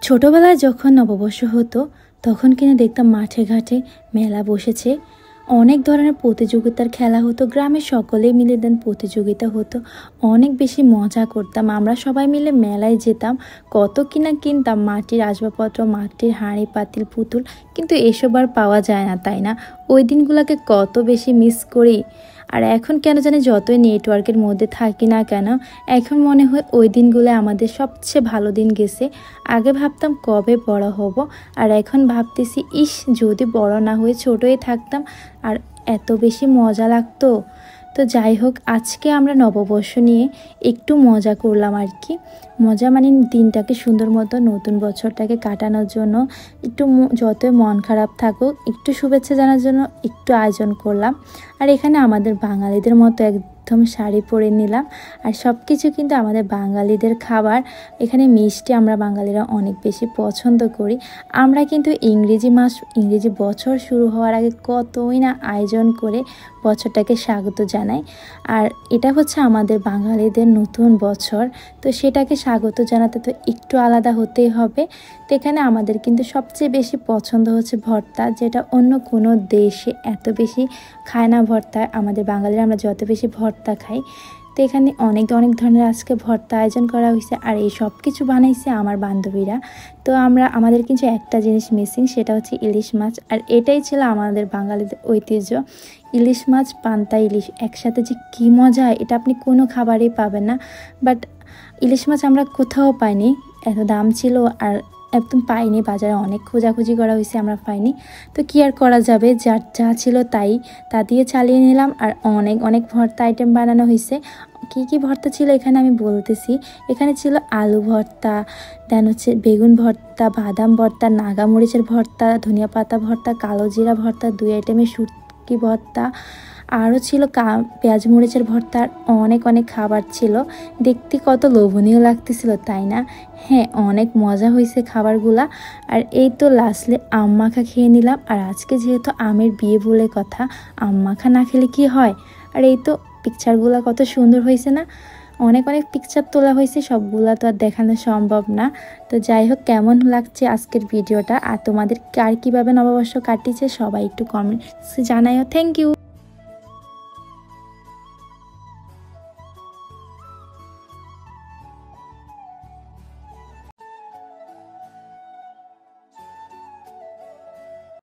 ছোটবেলায় যখন নববর্ষ হতো তখন কিনা দেখতাম মাঠে ঘাটে মেলা বসেছে, অনেক ধরনের প্রতিযোগিতার খেলা হতো, গ্রামের সকলে মিলে দেন প্রতিযোগিতা হতো, অনেক বেশি মজা করতাম। আমরা সবাই মিলে মেলায় যেতাম, কত কিনা কিনতাম, মাটির আসবাবপত্র, মাটির হাঁড়ি পাতিল পুতুল, কিন্তু এসব আর পাওয়া যায় না, তাই না? ওই দিনগুলোকে কত বেশি মিস করি। আর এখন কেন জানি যতই নেটওয়ার্কের মধ্যে থাকি না কেন, এখন মনে হয় ওই দিনগুলো আমাদের সবচেয়ে ভালো দিন গেছে। আগে ভাবতাম কবে বড় হব, আর এখন ভাবতেছি ইস যদি বড় না হয়ে ছোটই থাকতাম, আর এত বেশি মজা লাগতো। তো যাই হোক, আজকে আমরা নববর্ষ নিয়ে একটু মজা করলাম আর কি। মজা মানে দিনটাকে সুন্দর মতো নতুন বছরটাকে কাটানোর জন্য একটু যতই মন খারাপ থাকুক একটু শুভেচ্ছা জানার জন্য একটু আয়োজন করলাম। আর এখানে আমাদের বাঙালিদের মতো একদম শাড়ি পরে নিলাম, আর সব কিছু কিন্তু আমাদের বাঙালিদের খাবার। এখানে মিষ্টি আমরা বাঙালিরা অনেক বেশি পছন্দ করি। আমরা কিন্তু ইংরেজি বছর শুরু হওয়ার আগে কতই না আয়োজন করে বছরটাকে স্বাগত জানাই। আর এটা হচ্ছে আমাদের বাঙালিদের নতুন বছর, তো সেটাকে স্বাগত জানাতে তো একটু আলাদা হতেই হবে। তো এখানে আমাদের কিন্তু সবচেয়ে বেশি পছন্দ হচ্ছে ভর্তা, যেটা অন্য কোনো দেশে এত বেশি খায় না ভর্তা। আমাদের বাঙালিরা আমরা যত বেশি ভর্তা খাই, তো এখানে অনেক ধরনের আজকে ভর্তা আয়োজন করা হয়েছে। আর এই সব কিছু বানাইছে আমার বান্ধবীরা। তো আমাদের কিন্তু একটা জিনিস মিসিং, সেটা হচ্ছে ইলিশ মাছ। আর এটাই ছিল আমাদের বাঙালিদের ঐতিহ্য, ইলিশ মাছ, পান্তা ইলিশ একসাথে যে কী মজা, এটা আপনি কোনো খাবারেই পাবেন না। বাট ইলিশ মাছ আমরা কোথাও পাইনি, এত দাম ছিল আর একদম পাইনি, বাজারে অনেক খোঁজাখুঁজি করা হয়েছে, আমরা পাইনি। তো কি আর করা যাবে, যা ছিল তা দিয়ে চালিয়ে নিলাম। আর অনেক ভর্তা আইটেম বানানো হয়েছে। কি ভর্তা ছিল এখানে আমি বলতেছি। এখানে ছিল আলু ভর্তা, দেন হচ্ছে বেগুন ভর্তা, বাদাম ভর্তা, নাগামরিচের ভর্তা, ধনিয়া পাতা ভর্তা, কালো জিরা ভর্তা, 2 আইটেমের শুটকি ভর্তা, আরও ছিল পেঁয়াজ মরিচের ভর্তা। অনেক খাবার ছিল, দেখতে কত লোভনীয় লাগতেছিল, তাই না? হ্যাঁ, অনেক মজা হয়েছে খাবারগুলা। আর এই তো লাস্টে আম মাখা খেয়ে নিলাম। আর আজকে যেহেতু আমের বিয়ে বলে কথা, আম মাখা না খেলে কি হয়। আর এই তো পিকচারগুলো কত সুন্দর হয়েছে না? অনেক পিকচার তোলা হয়েছে, সবগুলা তো আর দেখানো সম্ভব না। তো যাই হোক, কেমন লাগছে আজকের ভিডিওটা, আর তোমাদের কার কীভাবে নববর্ষ কাটিয়েছে সবাই একটু কমেন্টসে জানাইও। Thank you.